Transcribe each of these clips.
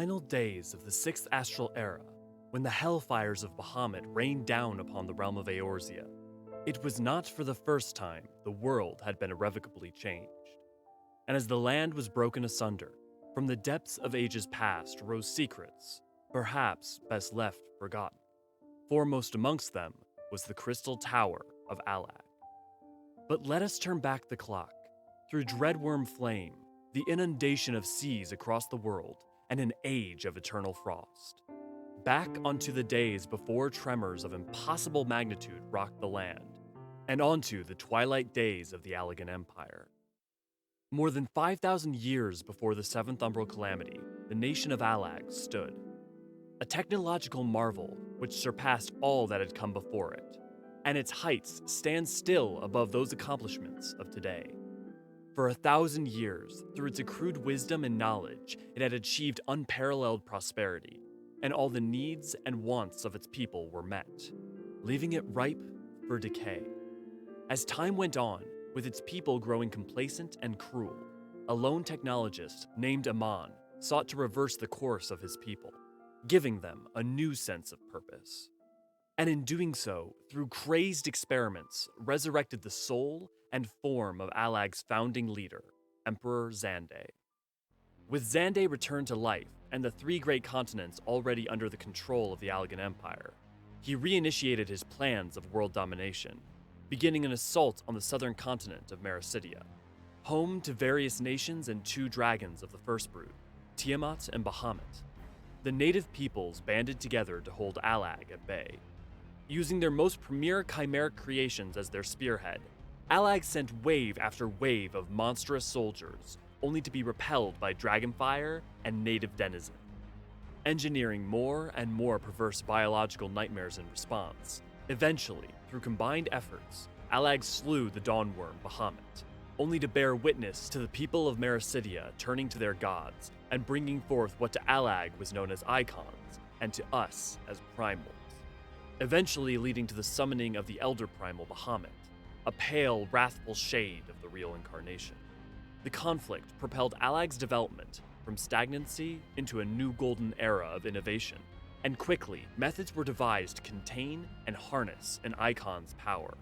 final days of the 6th Astral Era, when the hellfires of Bahamut rained down upon the realm of Eorzean, it was not for the first time the world had been irrevocably changed. And as the land was broken asunder, from the depths of ages past rose secrets, perhaps best left forgotten. Foremost amongst them was the Crystal Tower of Allag. But let us turn back the clock, through Dreadworm Flame, the inundation of seas across the world, and an age of eternal frost. Back onto the days before tremors of impossible magnitude rocked the land, and onto the twilight days of the Allagan Empire. More than 5,000 years before the 7th Umbral Calamity, the nation of Allag stood. A technological marvel which surpassed all that had come before it, and its heights stand still above those accomplishments of today. For 1,000 years, through its accrued wisdom and knowledge, it had achieved unparalleled prosperity, and all the needs and wants of its people were met, leaving it ripe for decay. As time went on, with its people growing complacent and cruel, a lone technologist named Amon sought to reverse the course of his people, giving them a new sense of purpose. And in doing so, through crazed experiments, resurrected the soul and form of Allag's founding leader, Emperor Xande. With Xande returned to life and the 3 great continents already under the control of the Allagan Empire, he reinitiated his plans of world domination, beginning an assault on the southern continent of Mericidia, home to various nations and 2 dragons of the First Brood, Tiamat and Bahamut. The native peoples banded together to hold Allag at bay. Using their most premier chimeric creations as their spearhead, Allag sent wave after wave of monstrous soldiers, only to be repelled by dragonfire and native denizens. Engineering more and more perverse biological nightmares in response, eventually, through combined efforts, Allag slew the Dawnworm Bahamut, only to bear witness to the people of Mericidia turning to their gods and bringing forth what to Allag was known as icons, and to us as primals, eventually leading to the summoning of the Elder Primal Bahamut, a pale, wrathful shade of the real incarnation. The conflict propelled Allag's development from stagnancy into a new golden era of innovation, and quickly, methods were devised to contain and harness an icon's power.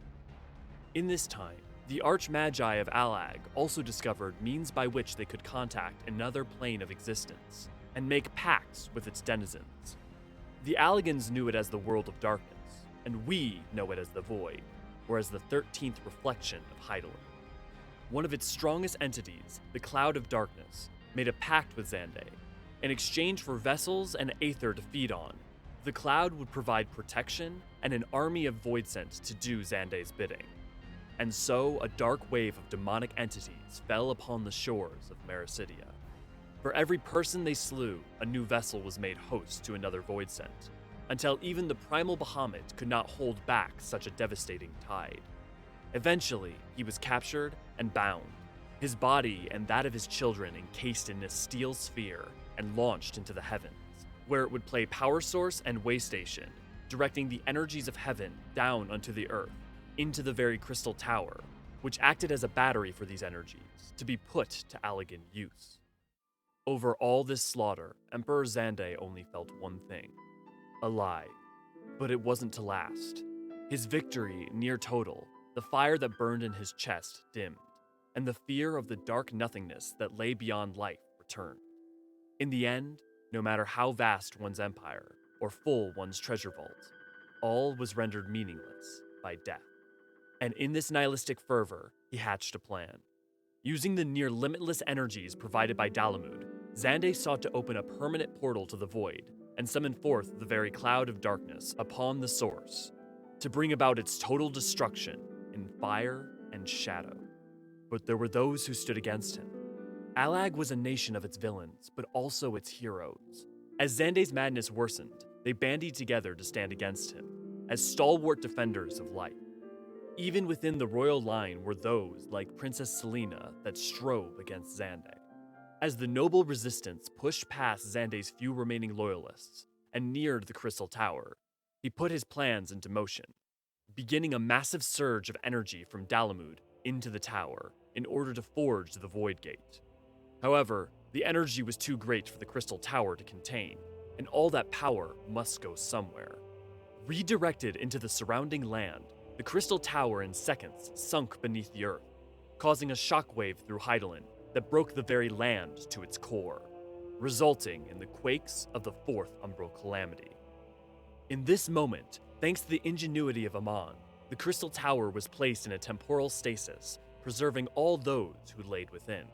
In this time, the Archmagi of Allag also discovered means by which they could contact another plane of existence and make pacts with its denizens. The Allagans knew it as the World of Darkness, and we know it as the Void, or as the 13th reflection of Hydaelyn. One of its strongest entities, the Cloud of Darkness, made a pact with Xande. In exchange for vessels and aether to feed on, the Cloud would provide protection and an army of Voidsent to do Xande's bidding. And so a dark wave of demonic entities fell upon the shores of Mericidia. For every person they slew, a new vessel was made host to another Voidsent, until even the primal Bahamut could not hold back such a devastating tide. Eventually, he was captured and bound, his body and that of his children encased in a steel sphere and launched into the heavens, where it would play power source and way station, directing the energies of heaven down onto the earth, into the very Crystal Tower, which acted as a battery for these energies, to be put to Allagan use. Over all this slaughter, Emperor Xande only felt one thing: alive. But it wasn't to last. His victory near total, the fire that burned in his chest dimmed, and the fear of the dark nothingness that lay beyond life returned. In the end, no matter how vast one's empire, or full one's treasure vault, all was rendered meaningless by death. And in this nihilistic fervor, he hatched a plan. Using the near limitless energies provided by Dalamud, Xande sought to open a permanent portal to the void and summon forth the very Cloud of Darkness upon the source, to bring about its total destruction in fire and shadow. But there were those who stood against him. Allag was a nation of its villains, but also its heroes. As Xande's madness worsened, they bandied together to stand against him, as stalwart defenders of light. Even within the royal line were those, like Princess Selena, that strove against Xande. As the noble resistance pushed past Xande's few remaining loyalists and neared the Crystal Tower, he put his plans into motion, beginning a massive surge of energy from Dalamud into the tower in order to forge the Void Gate. However, The energy was too great for the crystal tower to contain, and all that power must go somewhere. Redirected into the surrounding land, the crystal tower in seconds sunk beneath the earth, causing a shockwave through Hydaelyn that broke the very land to its core, resulting in the quakes of the Fourth Umbral Calamity. In this moment, thanks to the ingenuity of Amon, the crystal tower was placed in a temporal stasis, preserving all those who laid within.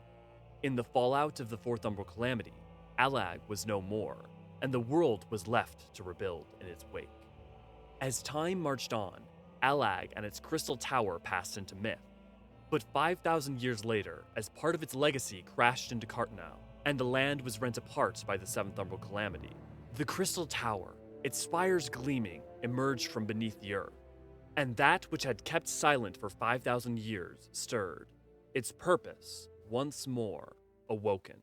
In the fallout of the Fourth Umbral Calamity, Allag was no more, and the world was left to rebuild in its wake. As time marched on, Allag and its crystal tower passed into myth. But 5,000 years later, as part of its legacy crashed into Cartnau, and the land was rent apart by the Seventh Umbral Calamity, the crystal tower, its spires gleaming, emerged from beneath the earth. And that which had kept silent for 5,000 years stirred, its purpose once more awoken.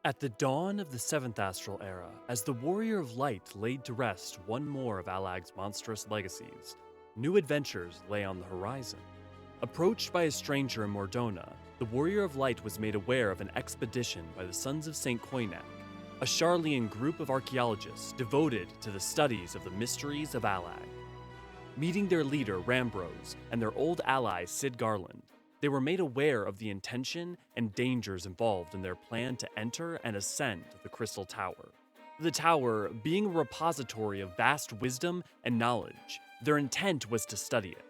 At the dawn of the Seventh Astral Era, as the Warrior of Light laid to rest one more of Allag's monstrous legacies, new adventures lay on the horizon. Approached by a stranger in Mordona, the Warrior of Light was made aware of an expedition by the Sons of St. Koinak, a Sharlayan group of archaeologists devoted to the studies of the mysteries of Allag. Meeting their leader, Rambros, and their old ally, Sid Garland, they were made aware of the intention and dangers involved in their plan to enter and ascend the Crystal Tower. The tower, being a repository of vast wisdom and knowledge, their intent was to study it.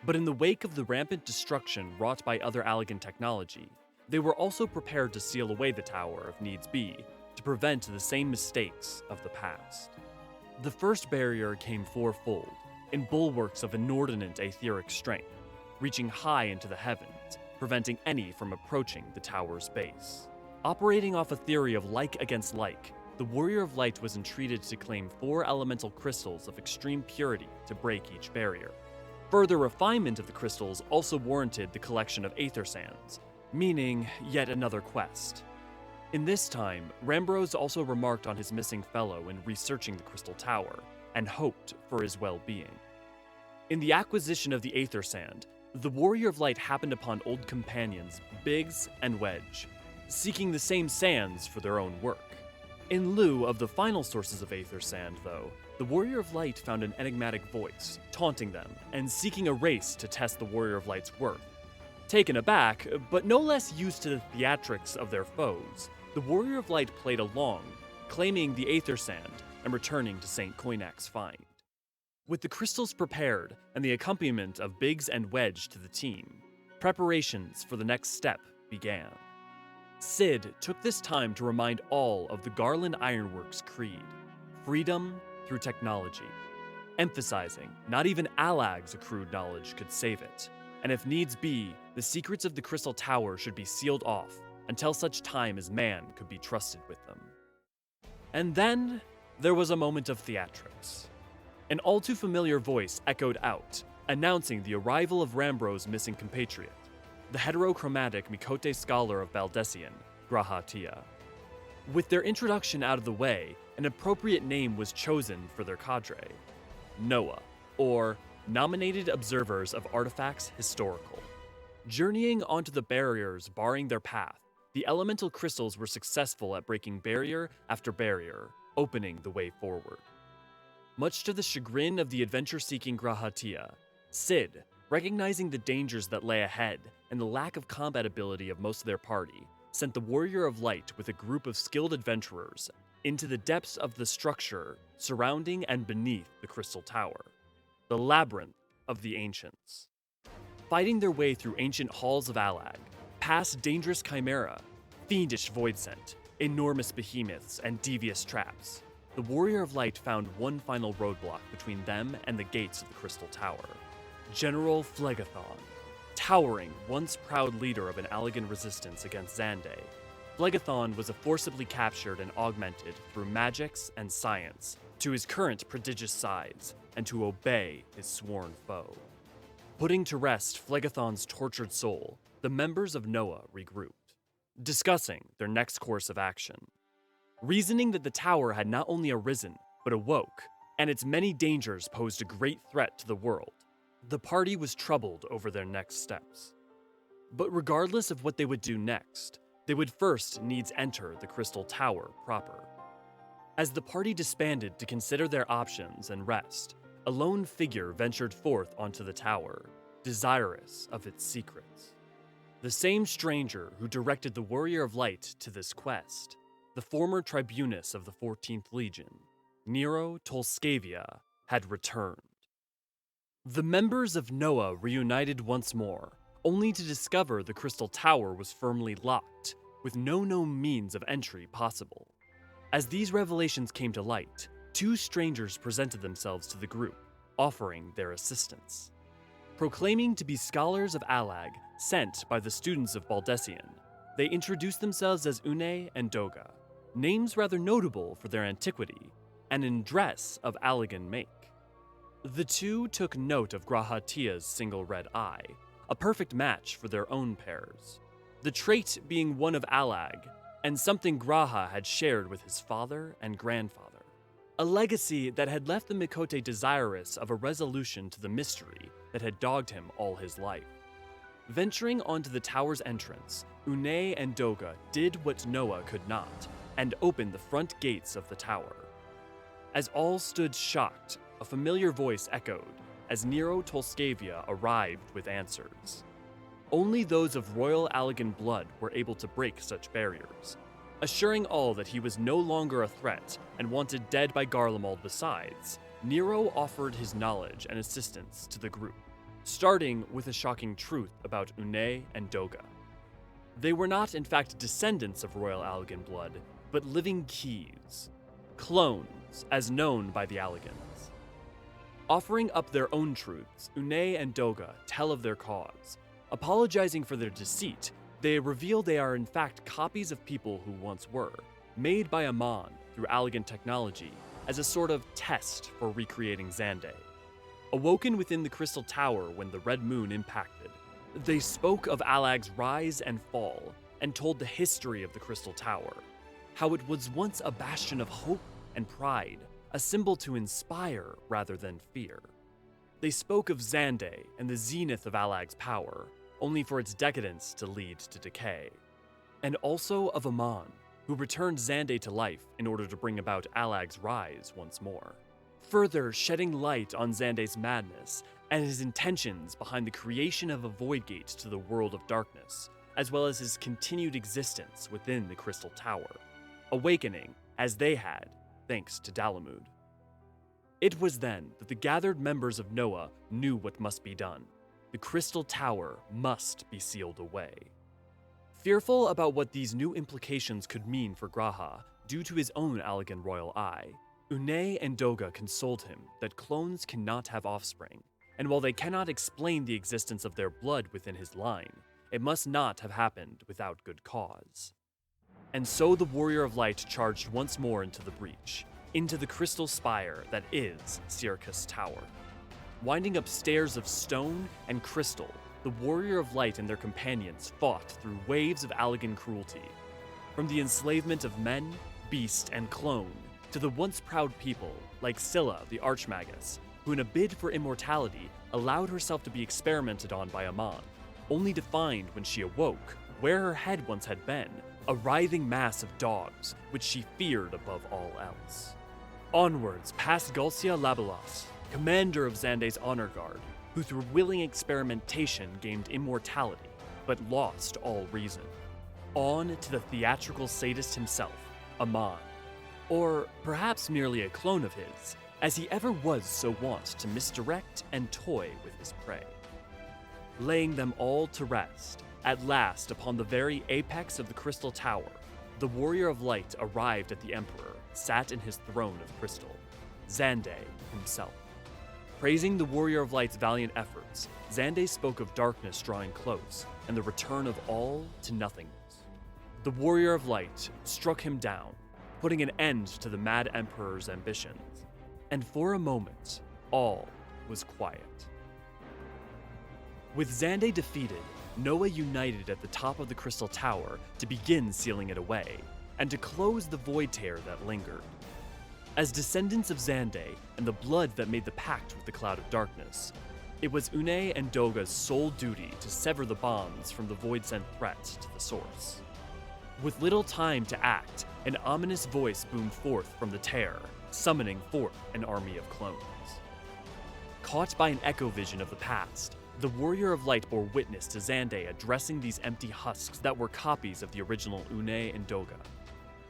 But in the wake of the rampant destruction wrought by other Allagan technology, they were also prepared to seal away the tower if needs be, to prevent the same mistakes of the past. The first barrier came fourfold, in bulwarks of inordinate aetheric strength, reaching high into the heavens, preventing any from approaching the tower's base. Operating off a theory of like against like, the Warrior of Light was entreated to claim 4 elemental crystals of extreme purity to break each barrier. Further refinement of the crystals also warranted the collection of aether sands, meaning yet another quest. In this time, Rambros also remarked on his missing fellow in researching the Crystal Tower, and hoped for his well-being. In the acquisition of the aether sand, the Warrior of Light happened upon old companions Biggs and Wedge, seeking the same sands for their own work. In lieu of the final sources of aether sand, though, the Warrior of Light found an enigmatic voice, taunting them, and seeking a race to test the Warrior of Light's worth. Taken aback, but no less used to the theatrics of their foes, the Warrior of Light played along, claiming the aether sand and returning to St. Koinak's find. With the crystals prepared and the accompaniment of Biggs and Wedge to the team, preparations for the next step began. Sid took this time to remind all of the Garland Ironworks creed, freedom through technology, emphasizing not even Allag's accrued knowledge could save it, and if needs be, the secrets of the Crystal Tower should be sealed off until such time as man could be trusted with them. And then, there was a moment of theatrics. An all too familiar voice echoed out, announcing the arrival of Rambros' missing compatriot, the heterochromatic Mikote scholar of Baldessian, Graha Tia. With their introduction out of the way, an appropriate name was chosen for their cadre, Noah, or Nominated Observers of Artifacts Historical. Journeying onto the barriers barring their path, the elemental crystals were successful at breaking barrier after barrier, opening the way forward. Much to the chagrin of the adventure-seeking Graha Tia, Sid, recognizing the dangers that lay ahead and the lack of combat ability of most of their party, sent the Warrior of Light with a group of skilled adventurers into the depths of the structure surrounding and beneath the Crystal Tower, the labyrinth of the ancients. Fighting their way through ancient halls of Allag, past dangerous chimera, fiendish voidsent, enormous behemoths, and devious traps, the Warrior of Light found one final roadblock between them and the gates of the Crystal Tower. General Phlegathon, towering, once proud leader of an Allagan resistance against Xande, Phlegathon was forcibly captured and augmented through magics and science to his current prodigious size and to obey his sworn foe. Putting to rest Phlegathon's tortured soul, the members of Noah regrouped, discussing their next course of action. Reasoning that the tower had not only arisen, but awoke, and its many dangers posed a great threat to the world, the party was troubled over their next steps. But regardless of what they would do next, They would first needs enter the Crystal Tower proper. As the party disbanded to consider their options and rest, a lone figure ventured forth onto the tower, desirous of its secrets. The same stranger who directed the Warrior of Light to this quest, the former tribunus of the 14th Legion, Nero Tolskavia, had returned. The members of Noah reunited once more, only to discover the Crystal Tower was firmly locked, with no known means of entry possible. As these revelations came to light, two strangers presented themselves to the group, offering their assistance. Proclaiming to be scholars of Allag, sent by the students of Baldesion, they introduced themselves as Une and Doga, names rather notable for their antiquity, and in dress of Allagan make. The two took note of Graha Tia's single red eye, a perfect match for their own pairs, the trait being one of Allag, and something Graha had shared with his father and grandfather. A legacy that had left the Mikote desirous of a resolution to the mystery that had dogged him all his life. Venturing onto the tower's entrance, Une and Doga did what Noah could not, and opened the front gates of the tower. As all stood shocked, a familiar voice echoed as Nero Tolskavia arrived with answers. Only those of royal Allagan blood were able to break such barriers, assuring all that he was no longer a threat and wanted dead by Garlemald besides. Nero offered his knowledge and assistance to the group, starting with a shocking truth about Une and Doga. They were not in fact descendants of royal Allagan blood, but living keys, clones as known by the Allagans. Offering up their own truths, Une and Doga tell of their cause. Apologizing for their deceit, they reveal they are in fact copies of people who once were, made by Amon through Allagan technology as a sort of test for recreating Xande. Awoken within the Crystal Tower when the Red Moon impacted, they spoke of Allag's rise and fall and told the history of the Crystal Tower, how it was once a bastion of hope and pride, a symbol to inspire rather than fear. They spoke of Xande and the zenith of Allag's power, only for its decadence to lead to decay. And also of Amon, who returned Xande to life in order to bring about Allag's rise once more. Further shedding light on Xande's madness and his intentions behind the creation of a void gate to the world of darkness, as well as his continued existence within the Crystal Tower, awakening as they had, thanks to Dalamud. It was then that the gathered members of Noah knew what must be done. The Crystal Tower must be sealed away. Fearful about what these new implications could mean for Graha, due to his own Allagan royal eye, Une and Doga consoled him that clones cannot have offspring, and while they cannot explain the existence of their blood within his line, it must not have happened without good cause. And so the Warrior of Light charged once more into the breach, into the crystal spire that is Syracuse Tower. Winding up stairs of stone and crystal, the Warrior of Light and their companions fought through waves of Allagan cruelty, from the enslavement of men, beast, and clone, to the once proud people like Scylla the Archmagus, who in a bid for immortality allowed herself to be experimented on by Amon, only to find when she awoke, where her head once had been, a writhing mass of dogs, which she feared above all else. Onwards past Galcia Labelas, commander of Xande's honor guard, who through willing experimentation gained immortality, but lost all reason. On to the theatrical sadist himself, Amon. Or perhaps merely a clone of his, as he ever was so wont to misdirect and toy with his prey. Laying them all to rest, at last upon the very apex of the Crystal Tower, the Warrior of Light arrived at the Emperor, sat in his throne of crystal, Xande himself. Praising the Warrior of Light's valiant efforts, Xande spoke of darkness drawing close and the return of all to nothingness. The Warrior of Light struck him down, putting an end to the mad Emperor's ambitions, and for a moment, all was quiet. With Xande defeated, Noah united at the top of the Crystal Tower to begin sealing it away, and to close the void tear that lingered. As descendants of Xande and the blood that made the pact with the Cloud of Darkness, it was Une and Doga's sole duty to sever the bonds from the void-sent threat to the source. With little time to act, an ominous voice boomed forth from the tear, summoning forth an army of clones. Caught by an echo vision of the past, the Warrior of Light bore witness to Xande addressing these empty husks that were copies of the original Une and Doga.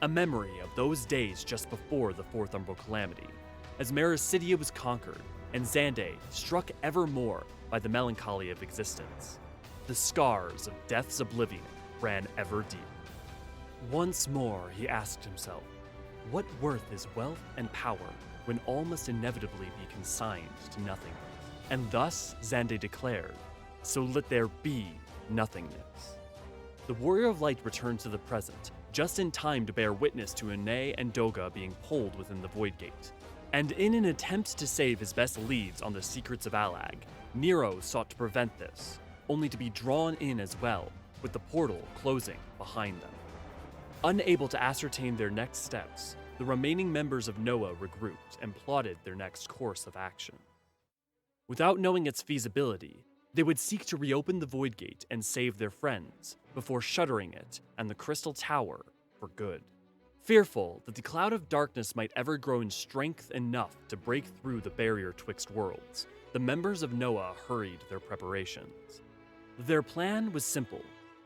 A memory of those days just before the Fourth Umbral Calamity, as Mericidia was conquered, and Xande struck ever more by the melancholy of existence. The scars of death's oblivion ran ever deep. Once more he asked himself, what worth is wealth and power when all must inevitably be consigned to nothingness? And thus Xande declared, so let there be nothingness. The Warrior of Light returned to the present, just in time to bear witness to Une and Doga being pulled within the Void Gate. And in an attempt to save his best leads on the secrets of Allag, Nero sought to prevent this, only to be drawn in as well, with the portal closing behind them. Unable to ascertain their next steps, the remaining members of Noah regrouped and plotted their next course of action. Without knowing its feasibility, they would seek to reopen the Void Gate and save their friends, before shuttering it and the Crystal Tower for good. Fearful that the cloud of darkness might ever grow in strength enough to break through the barrier twixt worlds, the members of Noah hurried their preparations. Their plan was simple,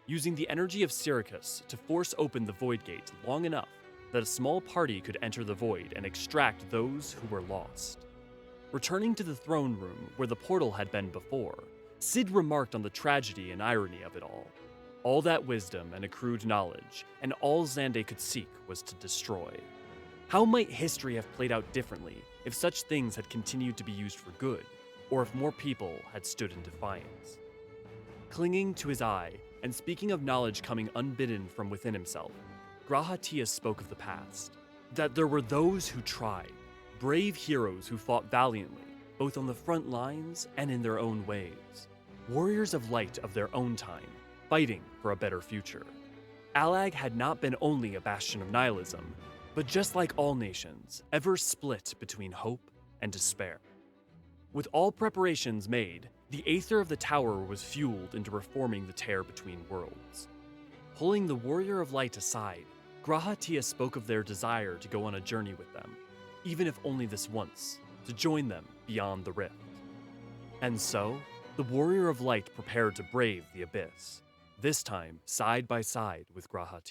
using the energy of Syracuse to force open the Void Gate long enough that a small party could enter the Void and extract those who were lost. Returning to the throne room where the portal had been before, Sid remarked on the tragedy and irony of it all. All that wisdom and accrued knowledge, and all Xande could seek was to destroy. How might history have played out differently if such things had continued to be used for good, or if more people had stood in defiance? Clinging to his eye, and speaking of knowledge coming unbidden from within himself, Graha spoke of the past, that there were those who tried, brave heroes who fought valiantly, both on the front lines and in their own ways, warriors of light of their own time, fighting for a better future. Allag had not been only a bastion of nihilism, but just like all nations, ever split between hope and despair. With all preparations made, the aether of the tower was fueled into reforming the tear between worlds. Pulling the Warrior of Light aside, Graha spoke of their desire to go on a journey with them, even if only this once, to join them beyond the rift. And so, the Warrior of Light prepared to brave the abyss, this time side by side with Graha.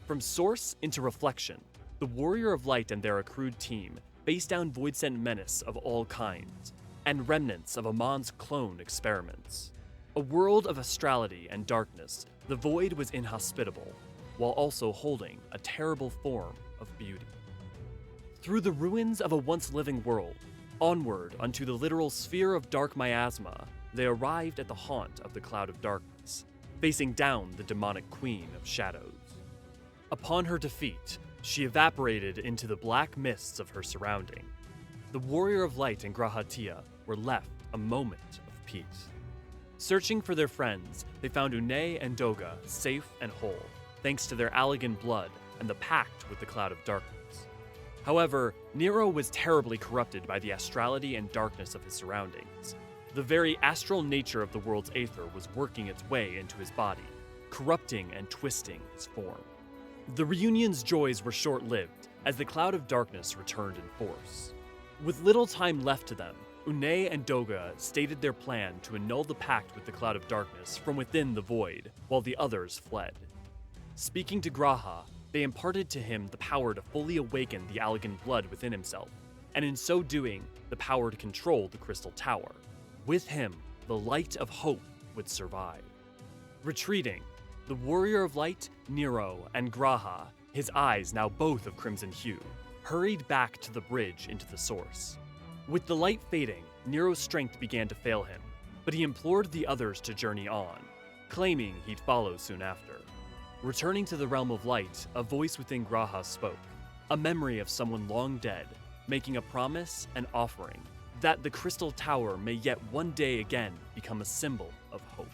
From source into reflection, the Warrior of Light and their accrued team faced down void-sent menace of all kinds, and remnants of Amon's clone experiments. A world of astrality and darkness, the Void was inhospitable, while also holding a terrible form of beauty. Through the ruins of a once-living world, onward unto the literal sphere of dark miasma, they arrived at the haunt of the Cloud of Darkness, facing down the demonic Queen of Shadows. Upon her defeat, she evaporated into the black mists of her surrounding. The Warrior of Light and Graha were left a moment of peace. Searching for their friends, they found Une and Doga safe and whole, thanks to their Allagan blood and the pact with the Cloud of Darkness. However, Nero was terribly corrupted by the astrality and darkness of his surroundings. The very astral nature of the world's aether was working its way into his body, corrupting and twisting his form. The reunion's joys were short-lived, as the Cloud of Darkness returned in force. With little time left to them, Une and Doga stated their plan to annul the pact with the Cloud of Darkness from within the Void, while the others fled. Speaking to Graha, they imparted to him the power to fully awaken the Allagan blood within himself, and in so doing, the power to control the Crystal Tower. With him, the light of hope would survive. Retreating, the Warrior of Light, Nero, and Graha, his eyes now both of crimson hue, hurried back to the bridge into the source. With the light fading, Nero's strength began to fail him, but he implored the others to journey on, claiming he'd follow soon after. Returning to the realm of light, a voice within Graha spoke, a memory of someone long dead, making a promise and offering that the Crystal Tower may yet one day again become a symbol of hope.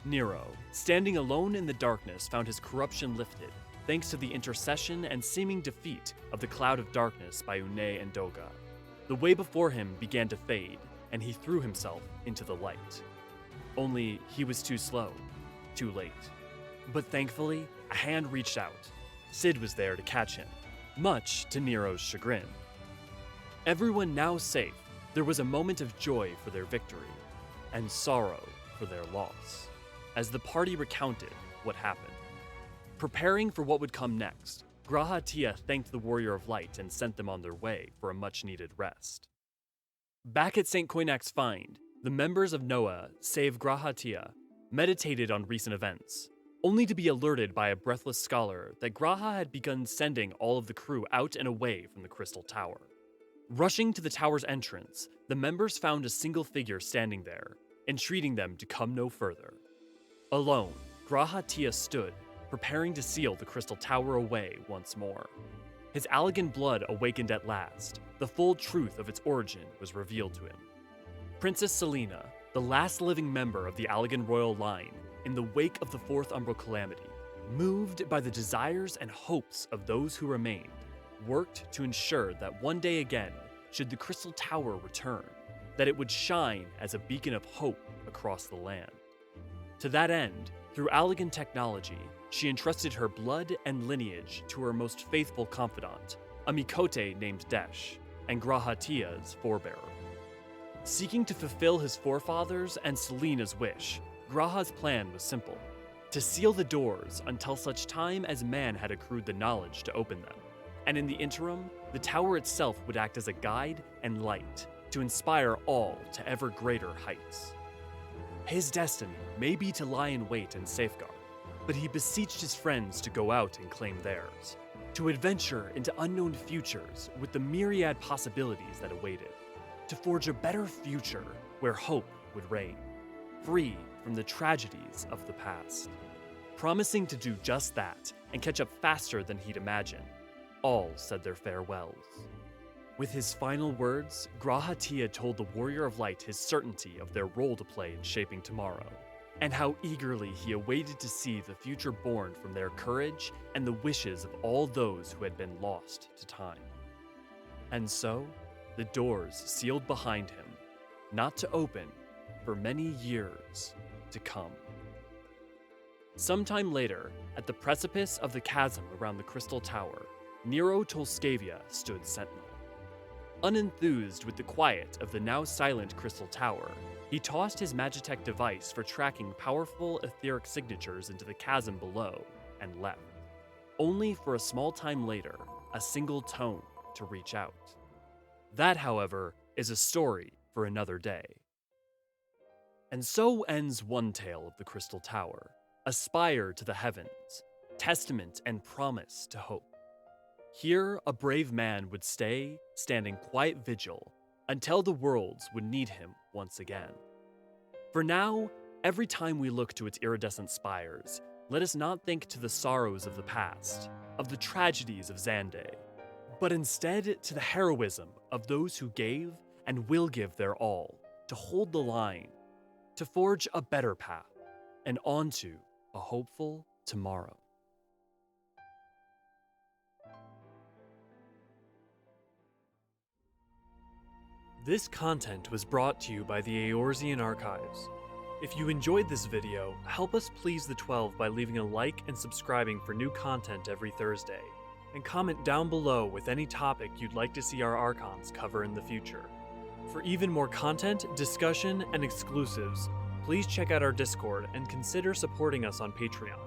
Nero, standing alone in the darkness, found his corruption lifted, thanks to the intercession and seeming defeat of the Cloud of Darkness by Une and Doga. The way before him began to fade, and he threw himself into the light. Only he was too slow, too late. But thankfully, a hand reached out. Cid was there to catch him, much to Nero's chagrin. Everyone now safe, there was a moment of joy for their victory, and sorrow for their loss, as the party recounted what happened. Preparing for what would come next, Graha Tia thanked the Warrior of Light and sent them on their way for a much-needed rest. Back at St. Coinac's Find, the members of Noah, save Graha Tia, meditated on recent events, only to be alerted by a breathless scholar that Graha had begun sending all of the crew out and away from the Crystal Tower. Rushing to the tower's entrance, the members found a single figure standing there, entreating them to come no further. Alone, Graha Tia stood, preparing to seal the Crystal Tower away once more. His Allagan blood awakened at last. The full truth of its origin was revealed to him. Princess Selena, the last living member of the Allagan royal line, in the wake of the Fourth Umbral Calamity, moved by the desires and hopes of those who remained, worked to ensure that one day again, should the Crystal Tower return, that it would shine as a beacon of hope across the land. To that end, through Allagan technology, she entrusted her blood and lineage to her most faithful confidant, a Mikote named Desh, and Graha Tia's forebearer. Seeking to fulfill his forefathers' and Selena's wish, Graha's plan was simple: to seal the doors until such time as man had accrued the knowledge to open them, and in the interim, the tower itself would act as a guide and light to inspire all to ever greater heights. His destiny may be to lie in wait and safeguard, but he beseeched his friends to go out and claim theirs, to adventure into unknown futures with the myriad possibilities that awaited, to forge a better future where hope would reign, free from the tragedies of the past. Promising to do just that and catch up faster than he'd imagined, all said their farewells. With his final words, Graha Tia told the Warrior of Light his certainty of their role to play in shaping tomorrow, and how eagerly he awaited to see the future born from their courage and the wishes of all those who had been lost to time. And so, the doors sealed behind him, not to open for many years to come. Sometime later, at the precipice of the chasm around the Crystal Tower, Nero Tolskavia stood sentinel. Unenthused with the quiet of the now silent Crystal Tower, he tossed his Magitech device for tracking powerful etheric signatures into the chasm below and left, only for a small time later, a single tone to reach out. That, however, is a story for another day. And so ends one tale of the Crystal Tower, a spire to the heavens, testament and promise to hope. Here, a brave man would stay, standing quiet vigil, until the worlds would need him once again. For now, every time we look to its iridescent spires, let us not think to the sorrows of the past, of the tragedies of Xande, but instead to the heroism of those who gave and will give their all to hold the line, to forge a better path, and onto a hopeful tomorrow. This content was brought to you by the Eorzean Archives. If you enjoyed this video, help us please the 12 by leaving a like and subscribing for new content every Thursday, and comment down below with any topic you'd like to see our archons cover in the future. For even more content, discussion, and exclusives, please check out our Discord and consider supporting us on Patreon.